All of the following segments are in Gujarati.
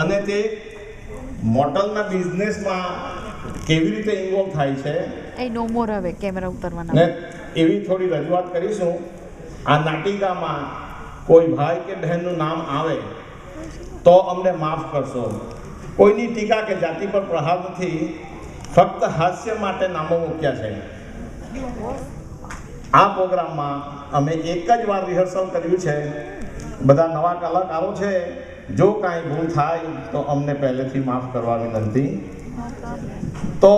અને તે મોટલના બિઝનેસમાં કેવી રીતે ઇન્વોલ્વ થાય છે એ નો મોર હવે કેમેરા ઉતારવાના ને એવી થોડી રજૂઆત કરીશું. આ નાટિકામાં કોઈ ભાઈ કે બહેનનું નામ આવે તો અમને માફ કરશો. કોઈની ટીકા કે જાતિ પર પ્રહાર નથી, ફક્ત હાસ્ય માટે નામો મૂક્યા છે. આ પ્રોગ્રામમાં અમે એક જ વાર રિહર્સલ કર્યું છે. બધા નવા કલાકારો છે. જો કાંઈ ભૂલ થાય તો અમને પહેલેથી માફ કરવા વિનંતી. તો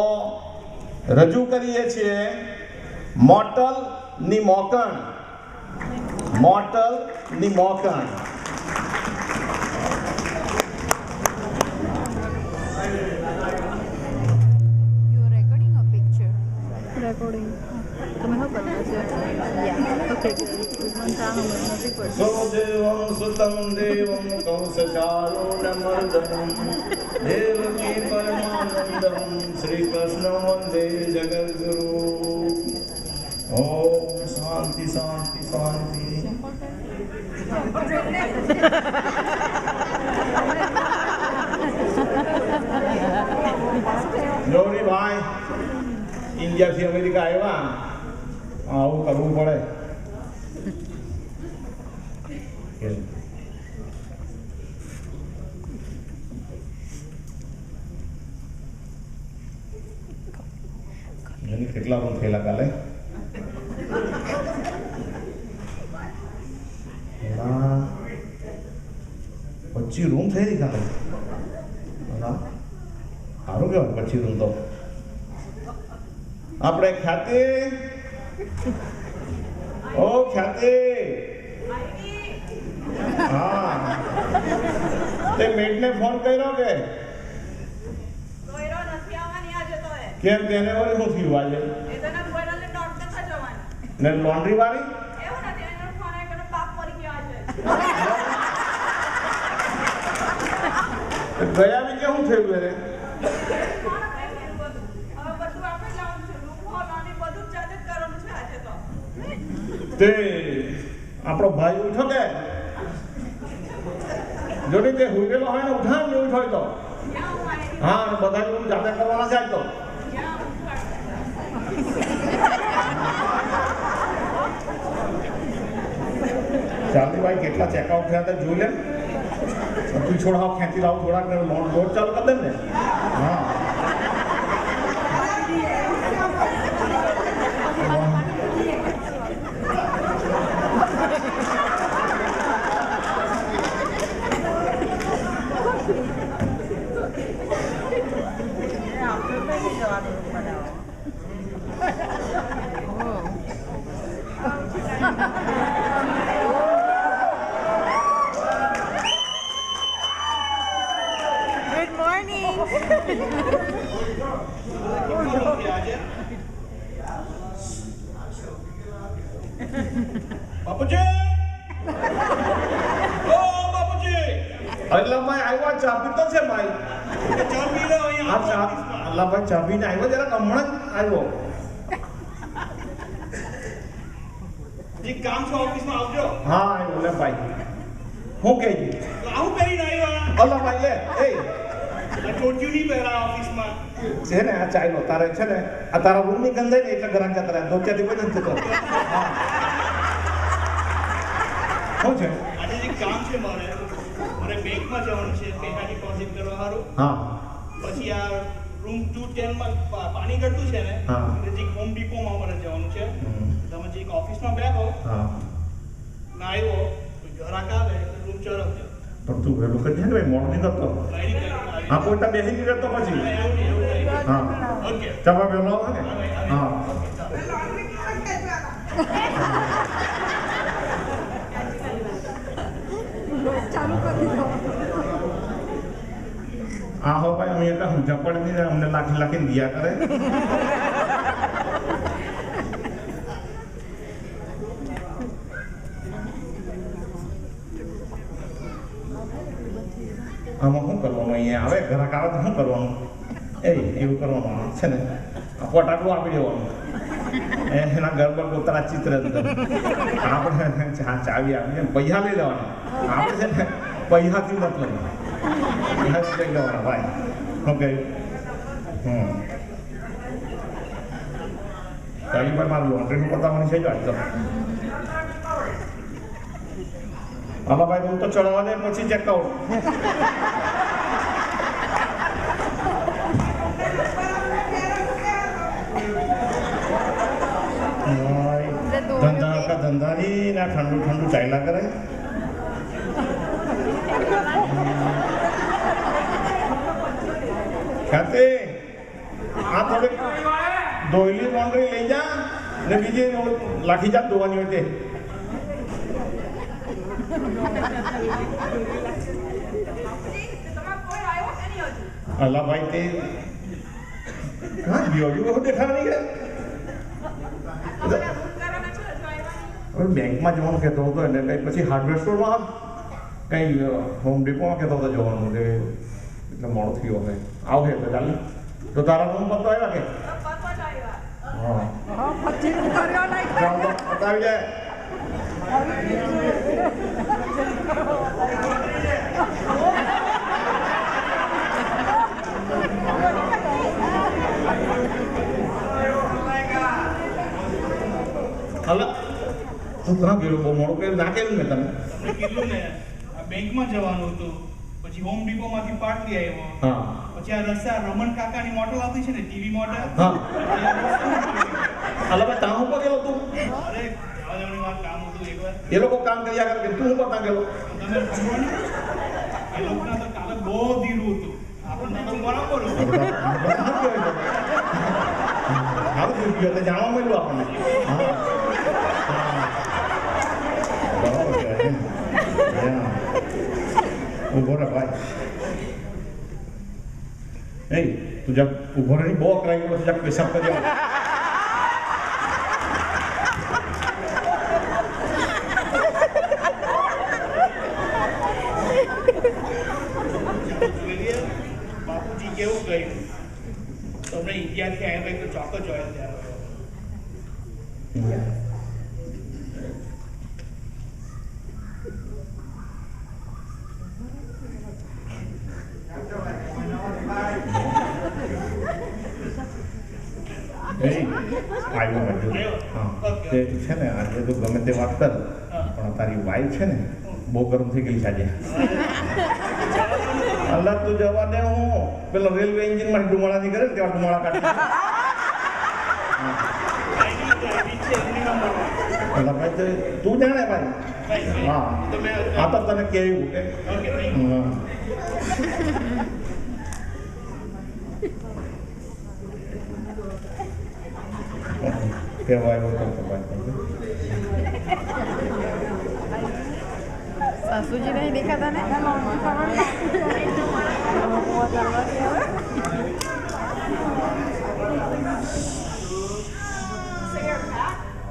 રજૂ કરીએ છીએ મોટલની મોકણ. મોટલની મોકણ. You are recording a picture recording તમે શું કરતા છો યા ઓકે મને કામ નથી પડતું સો દેવં સુતં દેવં કૌસચારુણમર્દનમ દેવકી પરમાનંદમ શ્રી કૃષ્ણ વંદે જગદ્ગુરુ. ઓમ શાંતિ શાંતિ શાંતિ. ગૌરીભાઈ ઇન્ડિયાથી અમેરિકા આવ્યા, આવું કરવું પડે. કેટલા રૂમ થયેલા કાલે? 25 રૂમ થયેલી કાલે. સારું કેવાય 25 રૂમ તો. આપણે ખ્યાતિ, ઓ ખ્યાતિ, હા તે મેડને ફોન કર્યો કે કેમ? તેને વળી શું થયું આજે? ને લોન્ડ્રી વાળી ગયા વીકે શું થયું? એને તે આપણો ભાઈ ઉઠો કે જોડી તે હુઈરેલો હોય ને ઉઠાવ ને ઉઠો તો હા, અને બધા રૂમ જાતે કરવાના છે. તો ચાલતી ભાઈ કેટલા ચેકઆઉટ થયા હતા જોઈ લે. તું છોડાવ ખેંચી લાવ થોડાક લોડ ચાલુ કરી દે ને. હા ગુડ મોર્નિંગ બાપુજી, ઓ બાપુજી. અલ્લા ભાઈ આવ્યા, ચા પીતો છે ભાઈ. ચા પી લો અહીંયા. આ ચા અલ્લા ભાઈ ચા પીને આવ્યો, જરા હમણાં જ આવ્યો. એક કામ છે ઓફિસમાં આવજો. હા આવ્યો લે ભાઈ. હું કહી દઉં? આવું કરીને આવ્યો. અલ્લા ભાઈ લે એ આ ચોટ્યું નહીં પહેરા ઓફિસમાં. છે ને આ ચાયલો તારે છે ને આ તારા રૂમની ગંધાઈ ને એટલે ઘરાક જતા રહ્યા. ધોતિયાથી કોઈ નથી થતો. હા શું છે? આજે એક કામ છે મારે બેંકમાં જવાનું છે પૈસા ડિપોઝિટ કરવા સારું. હા પછી આ રૂમ 210 માં પાણી ગળતું છે ને હા. એટલે જે હોમ ડિપોમાં મારે જવાનું છે. તમે જે ઓફિસમાં બેઠો હા ના આવ્યો ઘરાક આવે એટલે રૂમ ચરવજો. પણ તું વહેલું કરી દે ને ભાઈ, મોડું નહીં કરતો. હા પોતા બેસી ગયો તો પછી હા ઓકે ચાલો વહેલો આવે ને. હા ચાલુ કરી દીધો આ હો ભાઈ અમે એટલે સમજા પડે નહીં, અમને લાખી લાખીને દિયા કરે. આમાં શું કરવાનું? અહીંયા આવે ઘરાક આવે તો શું કરવાનું? એવું કરવાનું છે ને. આ ફટાકડું આપી દેવાનું. એના ઘરમાં પોતાના ચિત્ર આપણે ચાવી આપીને પૈસા લઈ લેવાના. આપણે છે ને પૈસાથી મતલબ બસ લઈ લેવાના ભાઈ ઓકે તારી પર મારું લોન્ડ્રીનું પતાવવાની છે જો આજ તો આમાં ભાઈ હું તો ચડવા દે પછી ચેક આઉટ ધંધા का धंधा ही ना ठंडू ठंडू चाइला करे कहते आ थोड़े दोइली लॉन्ड्री ले जा ने बीजे लाठी जात धोवानी होते अल्लाह भाई ते कहाँ गयो वो देखा नहीं है હવે બેંકમાં જવાનું કહેતો હતો એટલે કંઈ પછી હાર્ડવેર સ્ટોરમાં કંઈ હોમ ડિપોમાં કહેતો હતો જવાનું એટલે મોડું થયું હવે આવશે તો ચાલે તો તારા રૂમ પર તો આવ્યા કે હા બતાવી જાય અલા તું કहाँ ગયો બહુ મોડું કર્યું ના કેવું મેં તને તમને કીધું ને આ બેંકમાં જવાનું હતું પછી હોમ ડીપોમાંથી પાર્ટ લઈ આવ્યો હા પછી આ રસ્તા રમણ કાકાની મોડલ આવતી છે ને ટીવી મોડલ હા અલા ભાઈ તાણ ઉપર ગયેલો તું અરે આવા જવાની વાત કામ હતું એકવાર એ લોકો કામ કર્યા કરે તું ઉપર ત્યાં ગયેલો તમે ખબર ને એ લોકોના તો કાલે બહુ ધીરું હતું આપણને તો બરાબર હતું સારું થઈ ગયું એટલે જાણવા મળ્યું આપણને હા બરાબર છે ઊભો રહે ભાઈ એ તું જબ ઊભો રહી બહુ અકરાઈ ગયો જબ પેશાબ કરી બાપુજી કેવું કહ્યું તમને ઇન્ડિયાથી આવ્યા કંઈક તો ચોક્કસ જોયા ત્યારે આવ્યો હા તે છે ને આજે તો ગમે તે વાત કર પણ તારી વાઈફ છે ને બહુ ગરમ થઈ ગઈ છે આજે અલ્લાહ તું જવા દે હું પેલો રેલવે એન્જિનમાં ડુમાળા ની કરે ને તેવા ડુમાળા કાઢી અલ્લાહ ભાઈ તો તું જાણે ભાઈ હા આ તો તને કેવું કે હા કહેવાય કરતો ભાઈ सासू जी नहीं देखा था ने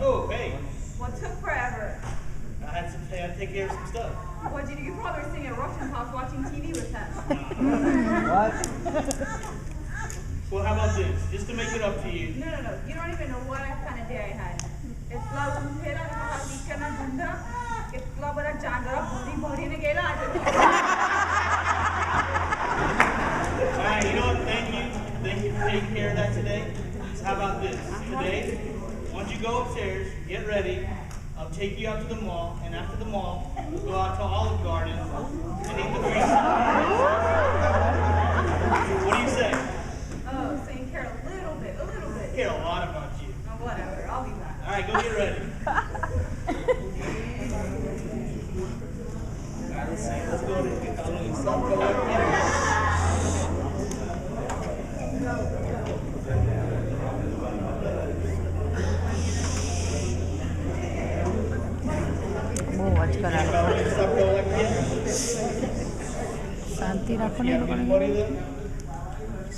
Oh, hey. What took forever? I had to take care of some stuff. What did you probably were sitting at Russian house watching TV with them? Well, how about this? Just to make it up to you. No. You don't even know what kind of day I had. इतना उन्हें ना करना धंधा इतना बड़ा जानवर भरी भरी ने गेला आज Alright, you know what? Thank you for taking care of that today. So how about this? Today, once you go upstairs, get ready. I'll take you out to the mall, and after the mall, we'll go out to Olive Garden and eat the free stuff. What do you say? oh so you care a little bit I care a lot about you. oh, whatever I'll be back Alright, go get ready. Alright, let's go and get that little stuff going. બહુ જ કરાવે શાંતિ રાખો ને એ લોકોને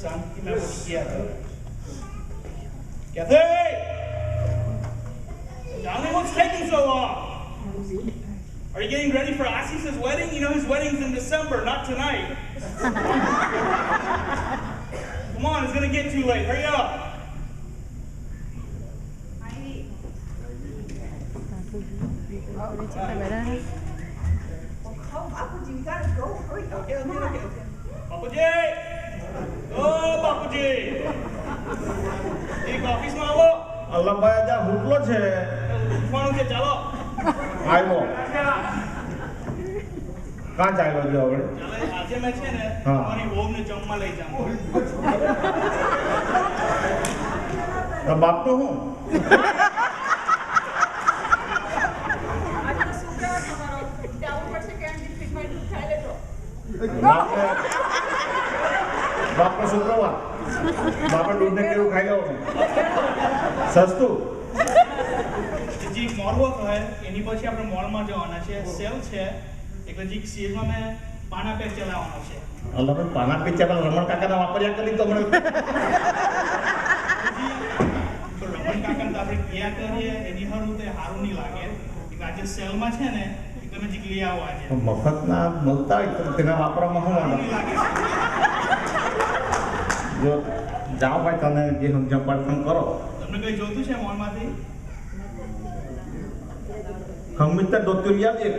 શાંતિમાં પછી ગયા હતા Kathy! Darling, what's taking so long? Are you getting ready for Asis's wedding? You know his wedding's in December, not tonight. Come on, it's gonna get too late. Hurry up. oh, Papa, you gotta go hurry up Okay. બાપુજી એક ઓફિસમાં આવો અલ્લાભાઈ આજે હુટલો છે ઉઠવાનું છે ચાલો આવ્યો કાં ચાલ્યો જો હવે ચાલો આજે મેં છે ને હા. તમારી વહુને જમવા લઈ જાઉં તો બાપનું હું આજે તો શુક્રવાર તમારો જવું પડશે કે ફ્રીજમાં દૂધ ખાઈ લેજો બાપનો શુક્રવાર બાપા દૂધને કેવું ખાઈ ગયો સસ્તું જે મોરવો કહે એની પછી આપણે મોલમાં જવાના છે સેલ છે એટલે જે સેલમાં મેં પાના પેક ચલાવવાનો છે અલ્લાભાઈ પાના પીચા પેલા રમણ કાકાના વાપર્યા કરી તો મને તો રમણ કાકા તો આપણે ક્યાં કરીએ એની હારું તે સારું નહીં લાગે એટલે આજે સેલમાં છે ને એ તમે જે લઈ આવો આજે મફતના મળતા હોય તો તેના વાપરવામાં શું સારું નહીં વાંધો લાગે જો જાઓ ભાઈ તને જે સમજણ પડતું કરો તમને કઈ જોતું છે મોલમાંથી હમીર તો દોત્યું લઈ આવજે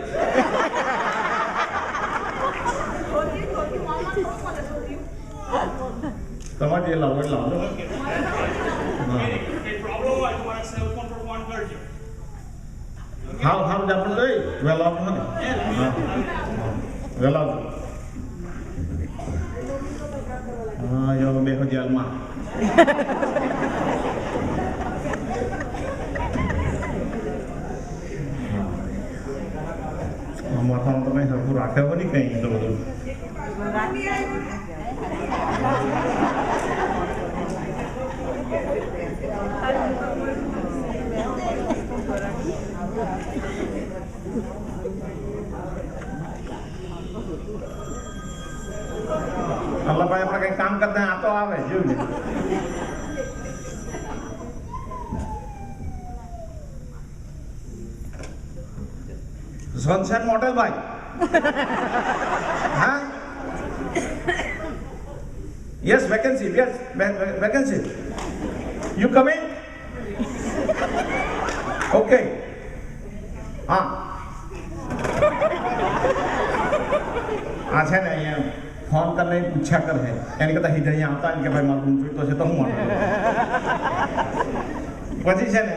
ધોતી મોલમાં થોડું મળે ધોતી તમારે જે લાવો એ લાવો ઓકે કઈ પ્રોબ્લેમ હોય તો મારા સેલ ફોન પર ફોન કરજો હાલ હાલ જ આપણે જઈ વહેલા આવજો ને હા વહેલા આવજો હા યો બેહો જેલમાં માથામાં તમે હરખું રાખ્યા હોય ને કંઈ તો બધું અલ્લાભાઈ આપણે કંઈ કામ કરતા આ તો આવે જોયું ને સનશાઇન મોટેલ ભાઈ હા yes vacancy yes vacancy you coming okay હા આ છે ને અહીંયા ફોન કરીને પૂછ્યા કરે એની કરતાં સીધા અહીંયા આવતા ને કે ભાઈ મારું રૂમ જોઈતો છે તો હું વાંધો પછી છે ને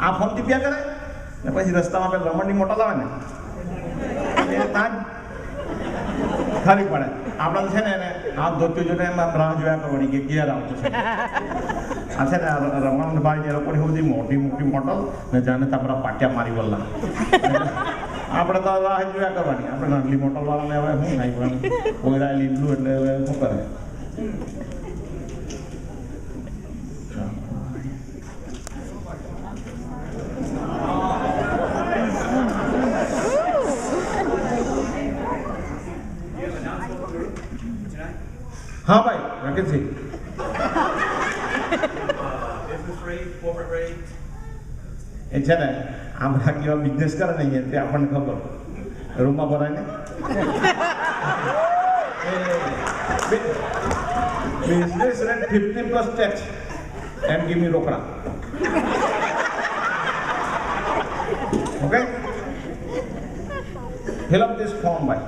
આ ફોન ટીપ્યા કરે ને પછી રસ્તામાં પેલા રમણની મોટલ આવે ને એ ત્યાં જ ખાલી પડે આપણે છે ને એને હાથ ધોતું જોઈને એમ રાહ જોયા કરવાની કે ઘેર આવતો છે આ છે ને રમણભાઈ એ લોકોની બધી મોટી મોટી મોટલ ને જાણે તમારા પાટિયા મારી વલ્લા આપણે તો રાહ જોયા કરવાની આપણે નાની મોટલ વાળાને હવે શું થાય પણ કોયરા લીધું એટલે હવે શું કરે हाँ भाई vacancy business rate, corporate rate. એ છે ને આ બધા કેવા બિઝનેસ કરે ને અહીંયા તે આપણને ખબર રૂમમાં ભરાય ને બિઝનેસ રેટ 50 પ્લસ ટેક્સ એમ ગીવ મી રોકડા okay fill up this form ભાઈ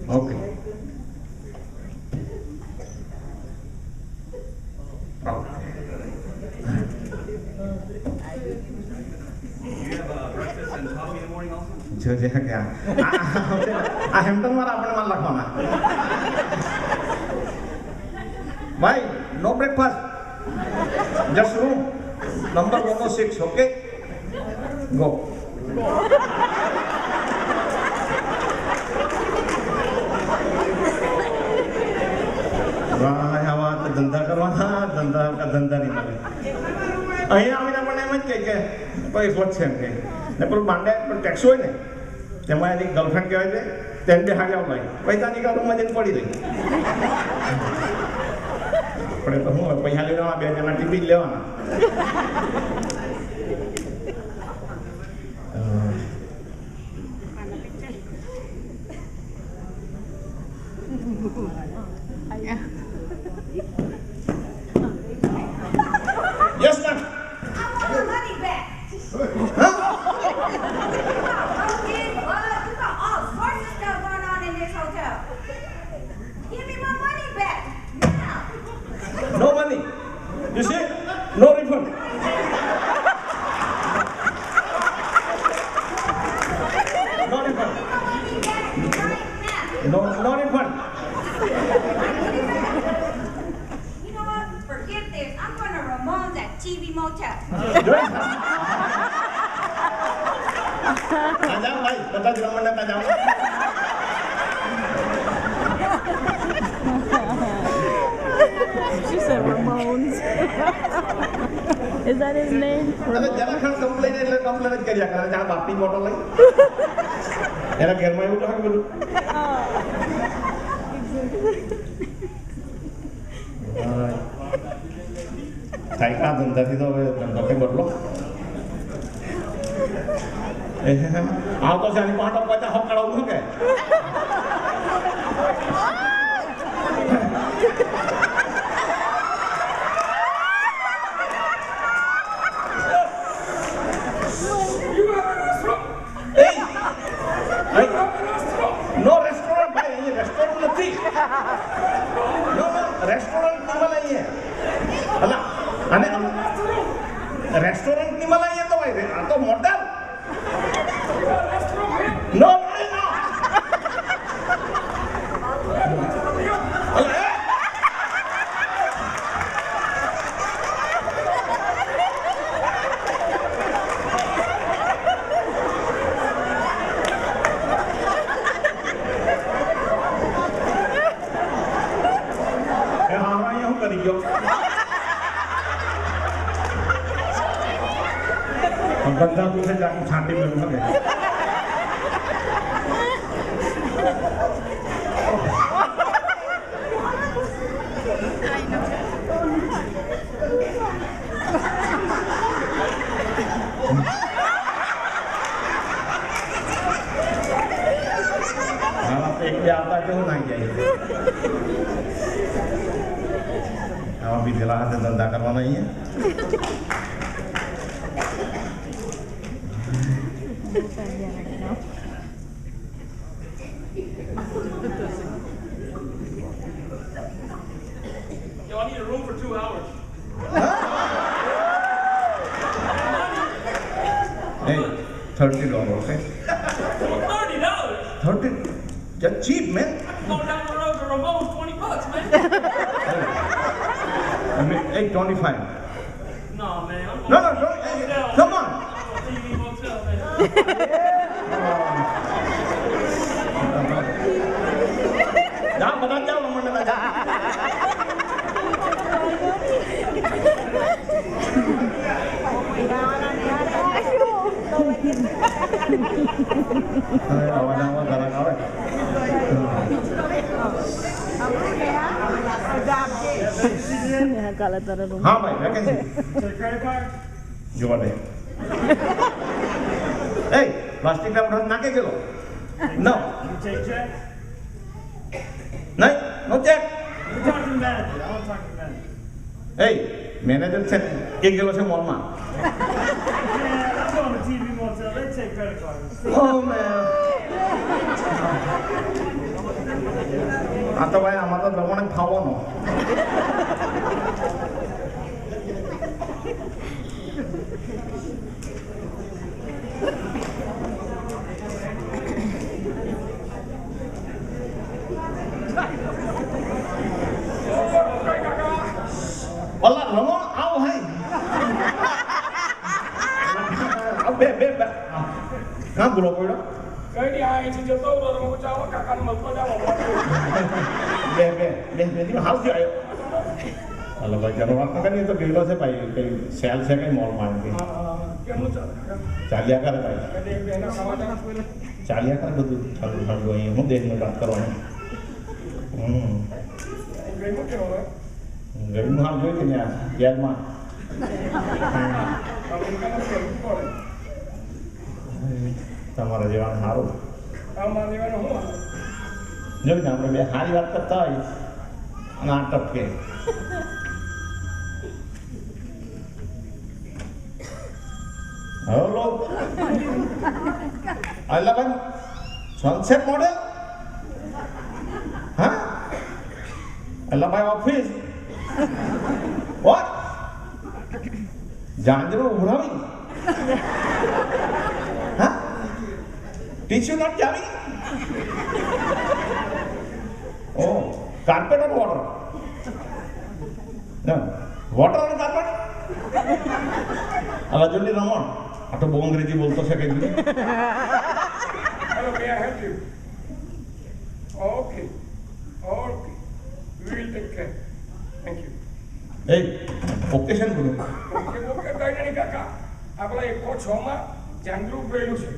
Okay. You have breakfast and coffee in the morning also? જો જે કે આ હેમ્પટન વાળા આપણે માલ લખવાના ભાઈ નો breakfast just room number 106 okay go ભાઈ આવા તો ધંધા કરવાના ધંધા નહીં મળે અહીંયા આવીને આપણને એમ જ કે ભાઈ સ્વચ્છ છે એમ કે ને પેલું માંડે પેલું ટેક્સ હોય ને તેમાં એની ગર્લફ્રેન્ડ કહેવાય છે તેને બે હાજર ભાઈ પૈસાની કાઢું જઈને પડી રહી આપણે તો શું પૈસા લઈ લેવાના 2 જણા ટીપી જ લેવાના Yes, ma'am. I want my money back. Huh? Okay, you got all No refund. You know what? Forget this. I'm going to Ramon's at TV Motel. જોઈ ત્યાં જાઓ ભાઈ બધા જ રમણને ત્યાં જાઓ She said Ramones. Is that his name? અને જરા ખાન કમ્પ્લેન એટલે કમ્પ્લેન જ કર્યા કરે છે આ બાપની મોટો લઈ એના ઘરમાં એવું થાય બધું સાયકલ ધંધાથી તો હવે ધંધો કઈ બદલો આવતો છે આની પાંટો 50 હકડાવું શું કે નો રેસ્ટોરન્ટ ભાઈ અહીંયા રેસ્ટોરન્ટ નથી નો રેસ્ટોરન્ટ નહીં મળે અહીંયા અલા અને રેસ્ટોરન્ટ નહીં મળે અહીંયા તો ભાઈ આ તો મોટેલ નો નો કરી ગયો બધા પૂછે જાકું છાંટી મેળવું શકે એક બે આવતા કેવું નાઈ જાય આવા બીજેલા હાથે ધંધા કરવાના અહીંયા Yo, I need a room for 2 hours. Hey, $30, okay? $30? 30? You're cheap, man. Go down the road to Ramon's, $20, man. I mean, 8.25. No, man. I'm No, going no, to don't. motel. Come on. TV Motel, man. જાઓ બધા જાઓ રમણને જાઓ અવાજ આવા જરાક આવે કાલે તારે રૂમ હા ભાઈ વેકેન્સી Credit card? જોવા દે એ પ્લાસ્ટિકના ઉડાન નાખે ગયેલો નો You take check? નહીં નો check You talk to the manager. I want to talk to the manager. A manager છે એ ગયેલો છે મોલમાં Yeah, I'm going to TV Motel. They take credit cards. ઓ મેં આ તો ભાઈ આમાં તો રમણ જ ખાવાનો અલ્લા રમણ આવ ભાઈ આવ બે બે બે કાં બોલો પડ્યો કઈ નહીં આ અહીંથી જતો હતો તો હું ચાલો કાકાને મળતો જાવ બે બે બે બે દિવસ હાલ થયો આવ્યો હાલો ભાઈ ચાલો વાત ન કરીએ તો ગયેલો છે ભાઈ કઈ સેલ છે કઈ મોલમાં એમ કે કેમનું ચાલે કાકા? ચાલ્યા કરે ભાઈ કદી એક બેના સમાચાર જોઈને ચાલ્યા કરે બધું ઠંડુ ઠંડુ અહીંયા હું દેશની વાત કરવાની ગયું કેવો હોય? ગરીબનું હાલ જોઈ કે ત્યાં જેલમાં અમેરિકામાં કેવું પડે? તમારા જેવાનું સારું આમાં લેવાનું શું આવે? જોઈને આપણે બે સારી વાત કરતા હોય અને આ ટપકે હેલો અલ્લા ભાઈ સનસેટ મોડેલ હા અલ્લા ભાઈ ઓફિસ વોટ જાંજરો ઉભરાવી હા ટીચ્યુ નોટ જાવી ઓ કાર્પેટ અને વોટર વોટર અને કાર્પેટ અલા જલ્દી રમણ આ તો બહુ અંગ્રેજી બોલતો છે કઈ Hello, may I help you? Okay. Okay. We will take care. Thank you. A occasion બોલું Okay, okay, કઈ નહીં કાકા. આપણા 106 માં જાંગલું ઉભરેલું છે.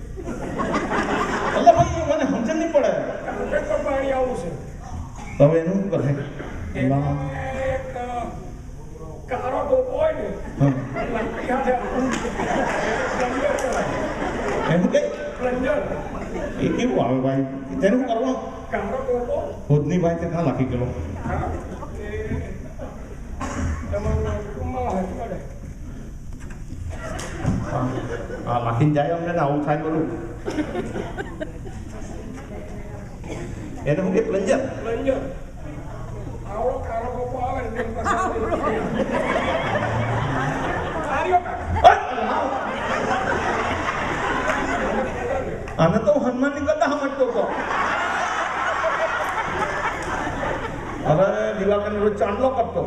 અલા ભાઈ મને સમજ નહીં પડે કાર્પેટ પર પાણી આવું છે. હવે એનું શું કરે એમાં એક કાળો ટોપો હોય ને હા. લાકડી હાથે પ્લન્જર કહેવાય. એનું કઈ પ્લન્જર. એ કેવું આવે ભાઈ તેનું શું કરવાનું કાળો ટોપો. ખુદની ભાઈ તે ક્યાં લાખી ગયેલો હા. એ તમારા રૂમમાં હાથ પડે. આ લાખીને જાય અમને ને આવું થાય બધું એને શું કે પ્લન્જર પ્લન્જર. આવડો કાળો ટોપો આવે ને તેની પાસે આર્યો કાકા. આને તો હનુમાનની કથા સમજતો હતો હવે દિવાકરનો રોજ ચાંદલો કરતો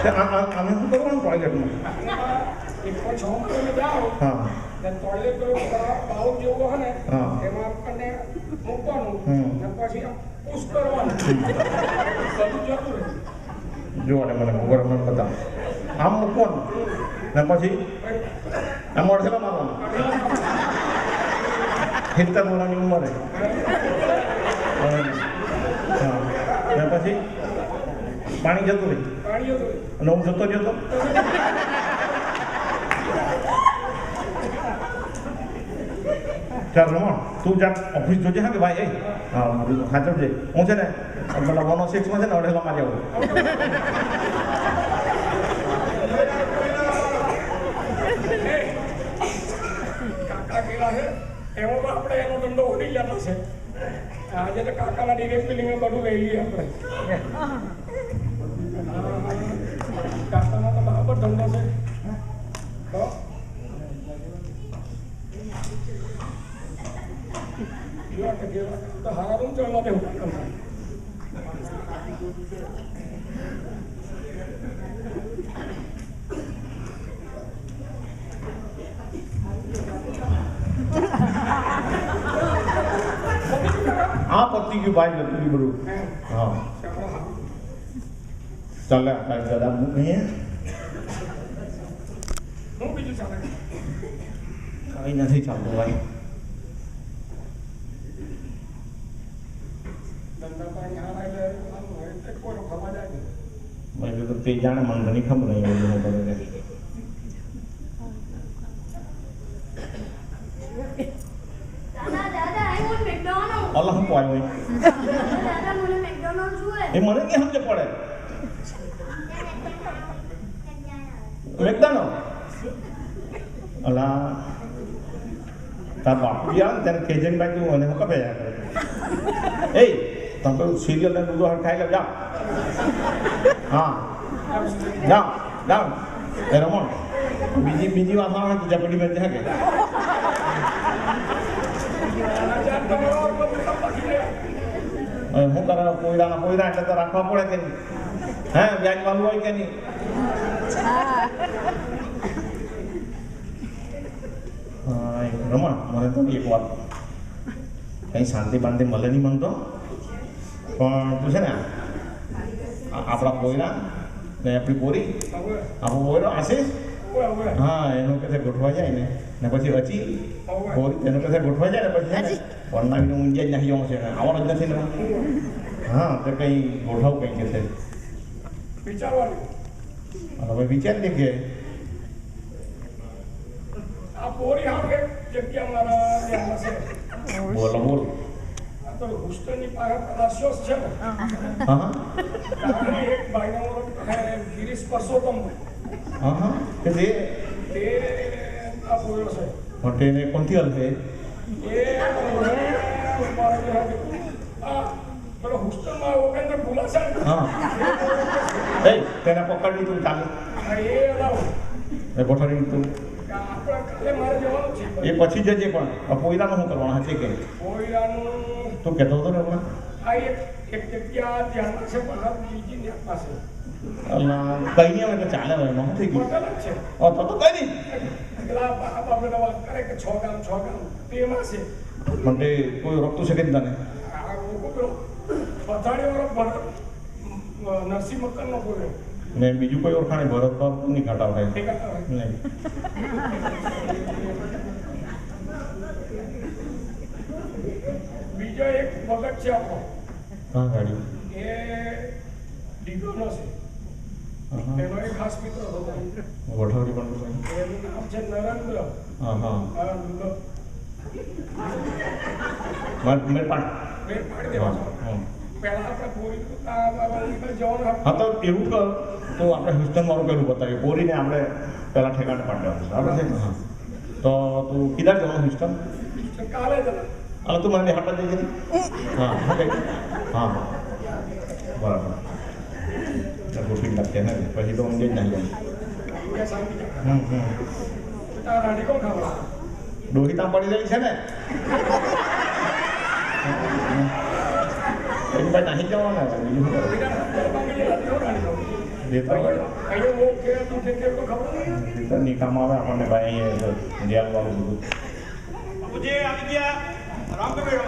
આને શું કરવાનું પ્રોજેક્ટમાં એક છ તમે જાઓ હા તળે પેલો બાઉલ જેવો હોય ને હા. એમાં આપણને મૂકવાનું હમ. ને પછી આમ પુશ કરવાનું બધું જતું રહે. જો મને ખબર મને બતા આમ મૂકવાનું ને પછી આમ અડધેલા મારવાનું 70 વર્ષની ઉંમરે હા ને પછી પાણી જતું રહી પાણી જતું રહે. અને હું જતો જતો ચાલ રમણ તું જા ઓફિસ જોજે હા કે ભાઈ એ હા મારું ખાતર છે હું છે ને પેલા 106 માં છે ને અડેલા મારી આવું કાકા ગયેલા છે એમાં તો આપણે એનો ધંધો ઉડી જતો છે. આજે તો કાકાના ડિરેક્ટ બિલિંગ બધું લઈ લઈએ આપણે. કાકાનો તો બરાબર ધંધો છે. તો હારા રૂમ ચડવા દેવું કાકા. આ પતી ગયું ભાઈ જતું રહ્યું બધું હા ચાલે કાંઈ દાદા મૂકીએ હું બીજું ચાલે કંઈ નથી ચાલતું ભાઈ ધંધા પાણી હારા એટલે આમ હોય તે કોઈ ખબર જાય નહીં. ભાઈ તો તે જાણે મને ઘણી ખબર નહીં એવું બધું કરે છે દાદા I want McDonald's. અલ્લાહ હું પાડ્યું દાદા મને McDonald's જોઈએ. એ મને ક્યાં સમજે પડે મેકડાનો અલા તાર બાપુ ગયા ને ત્યારે કેજન બાજુ અને હું કપે કરે એ તમે પેલું સિરિયલ ને બધું ખાઈ લે જાઓ હા જાઓ જાઓ એ રમણ બીજી વાત આવે તો જપડી બેન છે કે શું કરે પોયરા એટલે તો રાખવા પડે કે નહીં હે વ્યાજ વાળું હોય કે નહીં રમણ મને તો એક વાત કંઈ શાંતિ બાંતિ મળે નહીં મને તો પણ તું છે ને આપણા પોયરા ને આપણી પોરી આપણો પોયરો આશીષ હા એનું કશે ગોઠવા જાય ને પછી અચી પોરી તેનું કશે ગોઠવા જાય ને પછી છે ને પરણાવીને ઊંઝાઈ નાખી જવું છે આવવાનું જ નથી ને હા તો કંઈ ગોઠવ કંઈ કે છે વિચારવાનું હવે વિચાર લે કે આ પોરી હાવ એક જગ્યા મારા ધ્યાનમાં છે. બોલો બોલ આ તો હોસ્ટેલની પાસે પલાશિયોસ છે ને હા હા કાકાને એક ભાઈનો ગિરીશ પરસોત્તમ હા હા કે તે તે આ પોયો છે પણ તેને કોણથી હલ છે એ આ પેલો હોસ્ટેલમાં ઓકેન્દ્ર ભૂલા છે ને હા એ તેને પકડી તું ચાલે એ અલાવ એ ગોઠવી તું આપણે કાલે મારે જવાનું છે એ પછી જજે પણ આ પોયરાનું શું કરવાનું હશે કે પોયરાનું તું કહેતો હતો ને હમણાં આ એક જગ્યા ધ્યાનમાં છે પણ બીજી ને પાસે અલા કઈ નહીં હવે તો ચાલે હવે એમાં શું થઈ ગયું હોટલ જ છે તો કઈ નહીં પેલા આપણે વાત કરે કે 6 ગામ તેમાં છે પણ તે કોઈ રોકતું શકે જ તને આ લોકો પેલો પથાડીવાળો નરસિંહ મક્કરનો કોઈ ને બીજું કોઈ ઓળખાણી ભરત પર નહીં ઘટાવ થાય એ કરતા હોય નહીં બીજો એક ભગત છે આપણો હા ગાડી એ ડીગોનો છે એનો એક ખાસ મિત્ર હતો વઢાવડી પણ કોઈ એનું નામ છે નરેન્દ્ર હા હા મેં પણ મેં પાડી દેવાનો પહેલા આપણે પૂરી જવાનું હા તો એવું કર તો આપણે હ્યુસ્ટન મારું પેલું બતાવીએ પોરીને આપણે પહેલાં ઠેકાણે પાડવાનું બરાબર છે હા તો તું કીધા જવાનું હ્યુસ્ટન કાલે જ અને તું મને હાટા જઈ ગઈ હા ઓકે હા બરાબર ગોઠવી લાગશે ને પછી તો ઊંઘે જ નહીં જાય રાણી કોણ ખાવા ડોહી ત્યાં પડી રહી છે ને એક ભાઈ નાહી જવાના છે બીજું શું કરે નિકામ આવે આપણને ભાઈ અહીંયા જેલ વાળું બધું બાપુજી આવી ગયા રામ કબીર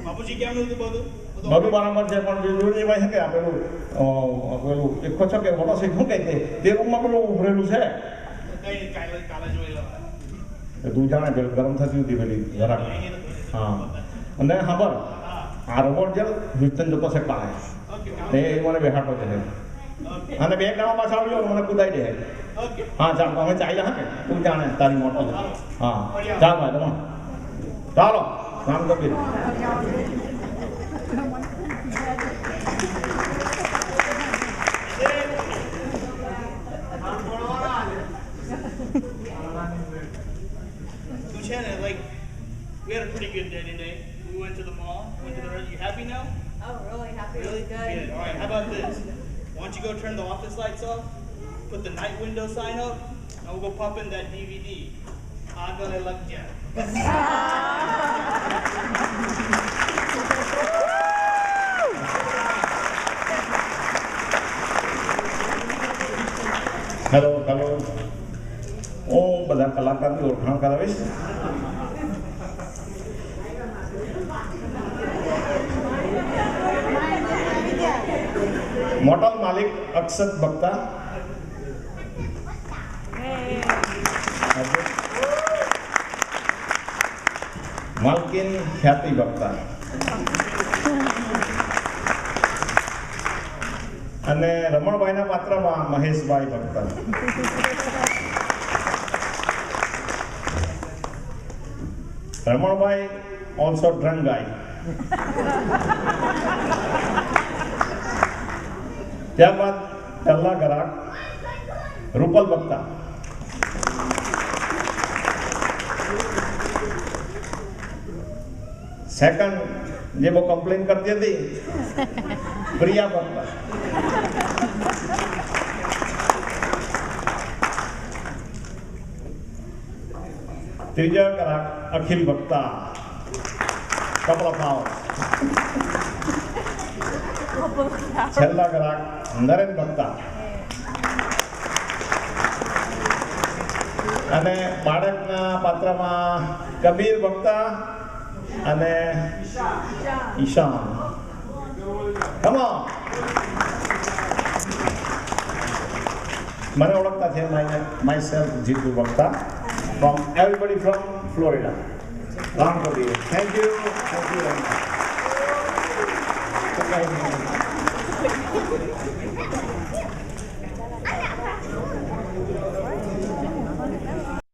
બાપુજી કેમનું હતું બધું બધું બરાબર છે પણ બીજું એ ભાઈ શકે પેલું પેલું એક છો કે મોટો શીખ શું કહે તે રૂમમાં પેલું ઉભરેલું છે કઈ કાલે જોઈ લેવા તું જાણે પેલું ગરમ થતી હતી પેલી જરાક હા અને હા બર આ રોબોટ જે હ્યુસ્ટન જતો છે કાલે તે મને બેહાડતો છે અને બે ગામ પાછળ આવ્યો મને કુદાઈ દે હા ચાલ અમે ચાલ્યા હા કે તું જાણે તારી મોટો હા ચાલ ભાઈ તમે ચાલો Ram Kabir Like, we had a pretty good day today. We went to the mall, went to the restaurant. You happy now? Oh, really happy. Really? Good. All right, how about this? Why don't you go turn the office lights off, put the night window sign up, and we'll go pop in that DVD. Agale Lagja. Hello hello હું બધા કલાકારની ઓળખાણ કરાવીશ મોટલ માલિક અક્ષત બક્તા માલકીન ખ્યાતિ બક્તા અને રમણભાઈના પાત્રમાં મહેશભાઈ ભક્તા રમણભાઈ ઓલ્સો ડ્રંક ગાય ત્યારબાદ પહેલા ગ્રાહક રૂપલ ભક્તા સેકન્ડ જે બહુ કમ્પ્લેન કરતી હતી પ્રિયા ભક્તા ત્રીજા ગ્રાહક અખિલ ભક્તા કપડા ભાવ છેલ્લા ગ્રાહક નરેન ભક્તા અને બાળકના પાત્રમાં કબીર ભક્તા અને ઈશાન કમ ઓન મને ઓળખતા છે myself Jitu Bhakta from everybody from Florida. Ram Kabir. Thank you very much.